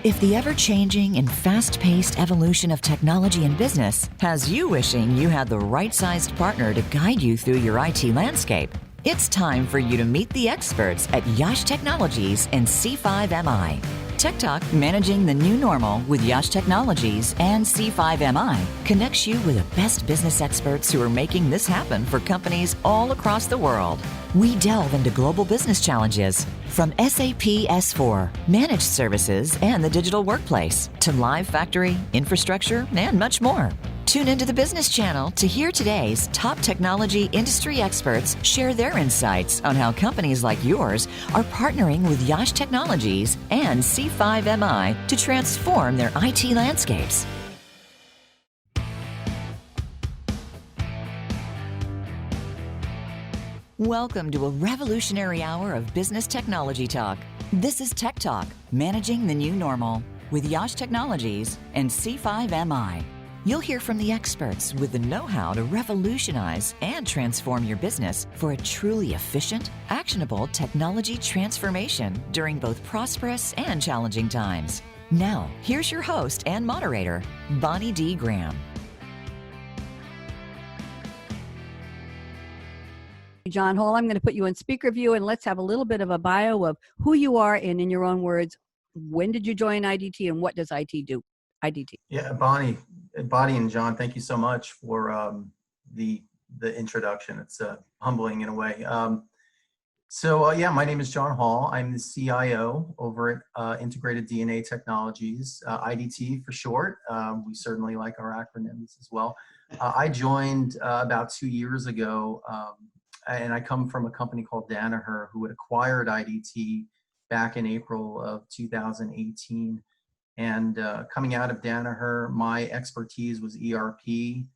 If the ever-changing and fast-paced evolution of technology and business has you wishing you had the right-sized partner to guide you through your IT landscape, it's time for you to meet the experts at YASH Technologies and C5MI. Tech Talk Managing the New Normal with YASH Technologies and C5MI connects you with the best business experts who are making this happen for companies all across the world. We delve into global business challenges, from SAP S/4, managed services, and the digital workplace, to live factory, infrastructure, and much more. Tune into the Business Channel to hear today's top technology industry experts share their insights on how companies like yours are partnering with YASH Technologies and C5MI to transform their IT landscapes. Welcome to a revolutionary hour of business technology talk. This is Tech Talk, Managing the New Normal, with YASH Technologies and C5MI. You'll hear from the experts with the know-how to revolutionize and transform your business for a truly efficient, actionable technology transformation during both prosperous and challenging times. Now, here's your host and moderator, Bonnie D. Graham. Jon Hall, I'm going to put you in speaker view and let's have a little bit of a bio of who you are and, in your own words, when did you join IDT and what does IT do? IDT. Yeah, Bonnie and John, thank you so much for the introduction. It's humbling in a way. Yeah, my name is Jon Hall. I'm the CIO over at Integrated DNA Technologies, IDT for short. We certainly like our acronyms as well. I joined about 2 years ago, and I come from a company called Danaher, who had acquired IDT back in April of 2018. And coming out of Danaher, my expertise was ERP.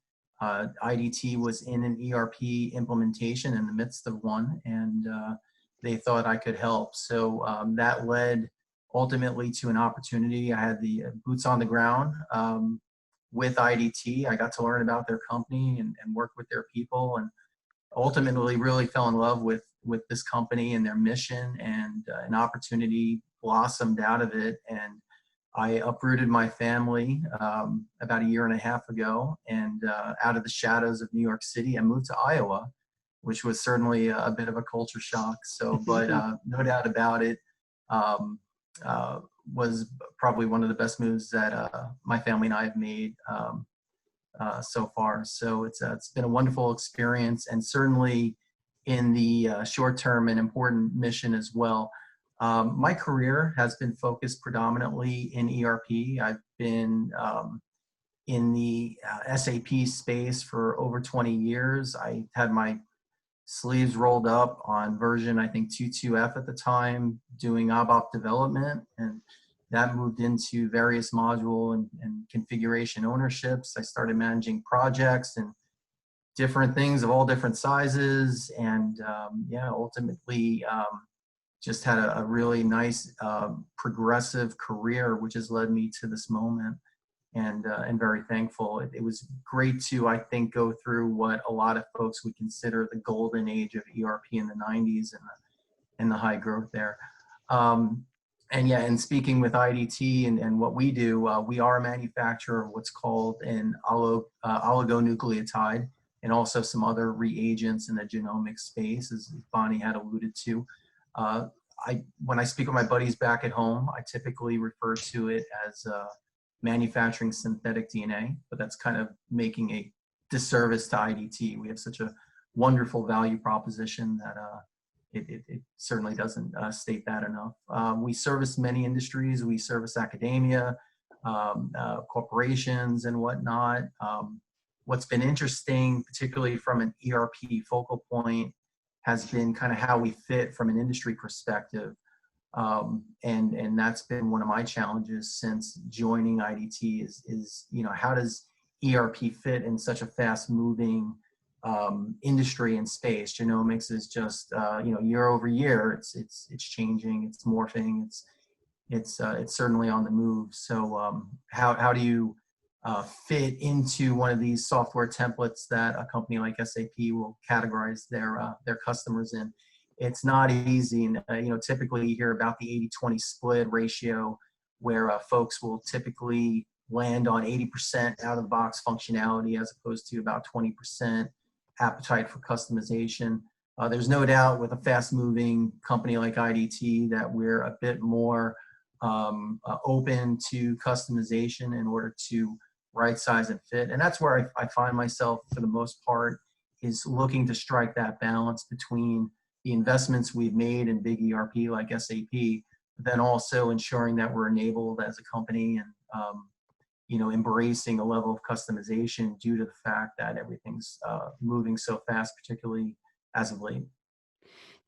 IDT was in an ERP implementation, in the midst of one, and they thought I could help. So that led ultimately to an opportunity. I had the boots on the ground with IDT. I got to learn about their company and work with their people, and ultimately really fell in love with this company and their mission, and an opportunity blossomed out of it. And I uprooted my family about 1.5 years ago, and out of the shadows of New York City, I moved to Iowa, which was certainly a bit of a culture shock. So, but no doubt about it, was probably one of the best moves that my family and I have made so far. So it's been a wonderful experience, and certainly in the short term, an important mission as well. My career has been focused predominantly in ERP. I've been in the SAP space for over 20 years. I had my sleeves rolled up on version, I think 2.2F at the time, doing ABAP development, and that moved into various module and configuration ownerships. I started managing projects and different things of all different sizes, and yeah, ultimately just had a really nice progressive career, which has led me to this moment, and very thankful. It was great to, I think, go through what a lot of folks would consider the golden age of ERP in the 90s and the high growth there. And yeah, and speaking with IDT and what we do, we are a manufacturer of what's called an oligonucleotide, and also some other reagents in the genomic space, as Bonnie had alluded to. When I speak with my buddies back at home, I typically refer to it as manufacturing synthetic DNA, but that's kind of making a disservice to IDT. We have such a wonderful value proposition that it certainly doesn't state that enough. We service many industries. We service academia, corporations, and whatnot. What's been interesting, particularly from an ERP focal point, has been kind of how we fit from an industry perspective. And that's been one of my challenges since joining IDT is how does ERP fit in such a fast moving industry and space? Genomics is just year over year, it's changing, it's morphing, it's certainly on the move. So how do you fit into one of these software templates that a company like SAP will categorize their customers in? It's not easy. And, typically you hear about the 80-20 split ratio, where folks will typically land on 80% out of the box functionality as opposed to about 20% appetite for customization. There's no doubt with a fast moving company like IDT that we're a bit more open to customization in order to right size and fit. And that's where I find myself for the most part is looking to strike that balance between the investments we've made in big ERP like SAP, but then also ensuring that we're enabled as a company and embracing a level of customization due to the fact that everything's moving so fast, particularly as of late.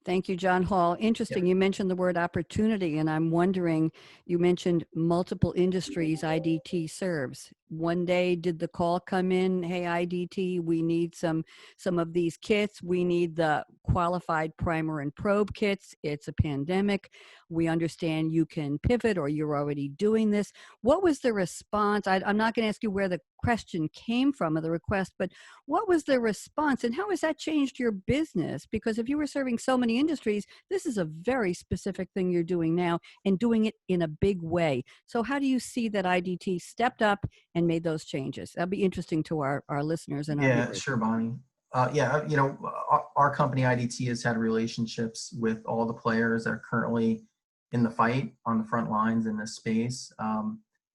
Thank you, Jon Hall. Interesting. Yep. You mentioned the word opportunity, and I'm wondering, you mentioned multiple industries IDT serves. One day, did the call come in, hey, IDT, we need some of these kits. We need the qualified primer and probe kits. It's a pandemic. We understand you can pivot or you're already doing this. What was the response? I'm not going to ask you where the question came from or the request, but what was the response and how has that changed your business? Because if you were serving so many industries, this is a very specific thing you're doing now and doing it in a big way. So how do you see that IDT stepped up and made those changes? That'll be interesting to our listeners and our Yeah, viewers. sure, Bonnie. Our company IDT has had relationships with all the players that are currently in the fight on the front lines in this space.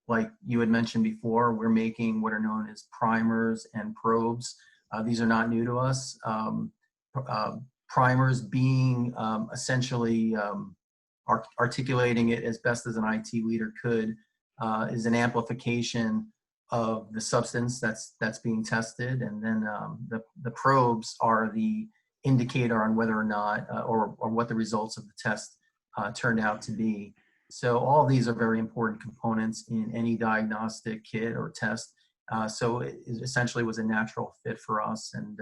Like you had mentioned before, we're making what are known as primers and probes. These are not new to us. Primers being essentially articulating it as best as an IT leader could is an amplification of the substance that's being tested, and then the probes are the indicator on whether or not or what the results of the test turned out to be. So all these are very important components in any diagnostic kit or test. So it essentially was a natural fit for us, and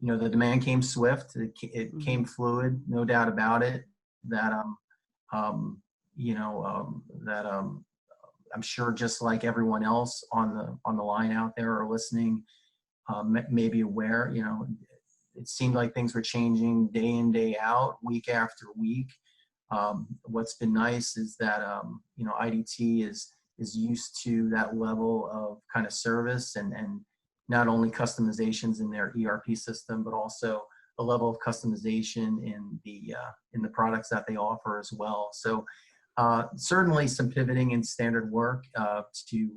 the demand came swift. It came fluid, no doubt about it. That I'm sure just like everyone else on the line out there or listening may be aware, it seemed like things were changing day in, day out, week after week. What's been nice is that, IDT is used to that level of kind of service and not only customizations in their ERP system, but also a level of customization in the products that they offer as well. So certainly some pivoting in standard work to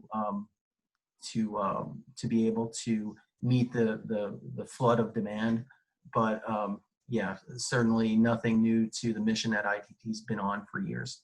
be able to meet the flood of demand, but certainly nothing new to the mission that IDT's been on for years.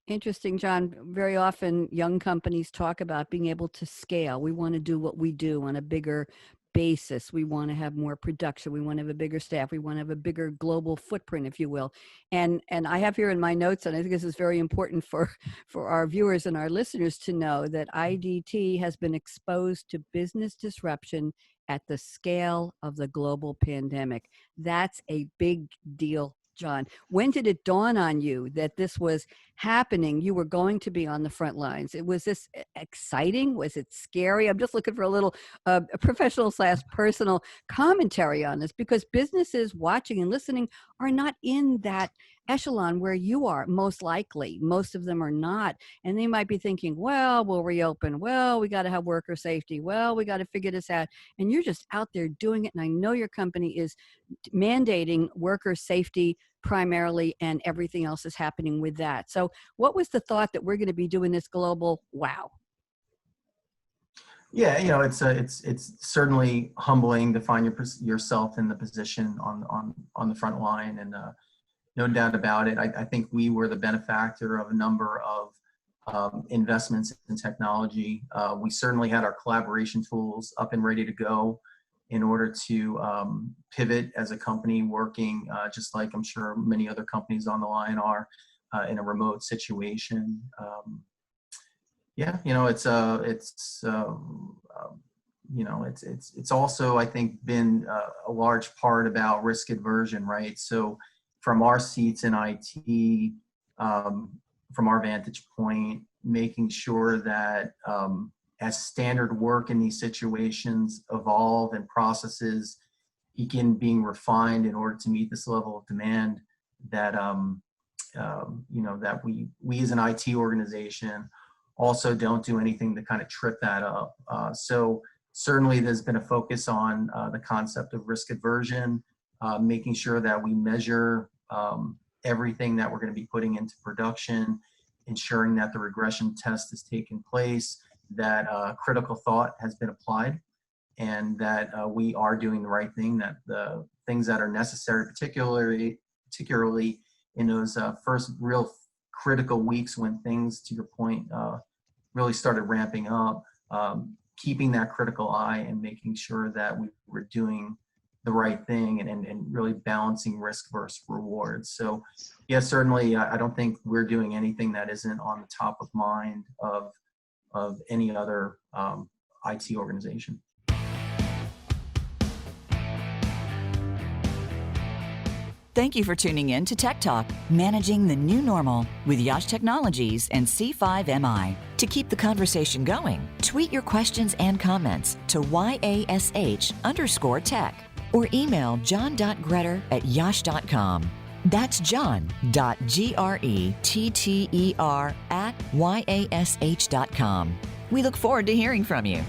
Interesting, John. Very often young companies talk about being able to scale. We want to do what we do on a bigger basis. We want to have more production. We want to have a bigger staff. We want to have a bigger global footprint, if you will. And I have here in my notes, and I think this is very important for our viewers and our listeners to know, that IDT has been exposed to business disruption at the scale of the global pandemic. That's a big deal, John. When did it dawn on you that this was happening? You were going to be on the front lines. Was this exciting? Was it scary? I'm just looking for a little professional/personal commentary on this, because businesses watching and listening are not in that echelon where you are, most likely. Most of them are not. And they might be thinking, well, we'll reopen. Well, we got to have worker safety. Well, we got to figure this out. And you're just out there doing it. And I know your company is mandating worker safety primarily, and everything else is happening with that. So what was the thought that we're going to be doing this global wow? Yeah, it's certainly humbling to find yourself in the position on the front line, and no doubt about it. I think we were the benefactor of a number of investments in technology. We certainly had our collaboration tools up and ready to go in order to pivot as a company working, just like I'm sure many other companies on the line are, in a remote situation. It's also, I think, been a large part about risk aversion, right? So from our seats in IT, from our vantage point, making sure that as standard work in these situations evolve and processes begin being refined in order to meet this level of demand, that that we as an IT organization also don't do anything to kind of trip that up. So certainly there's been a focus on the concept of risk aversion, making sure that we measure everything that we're going to be putting into production, ensuring that the regression test has taken place, that critical thought has been applied, and that we are doing the right thing, that the things that are necessary, particularly in those first real critical weeks when things, to your point, really started ramping up, keeping that critical eye and making sure that we were doing the right thing and really balancing risk versus reward. So yeah, certainly I don't think we're doing anything that isn't on the top of mind of any other IT organization. Thank you for tuning in to Tech Talk, Managing the New Normal with YASH Technologies and C5MI. To keep the conversation going, tweet your questions and comments to YASH_tech or email john.gretter@yash.com. That's john.gretter@yash.com. We look forward to hearing from you.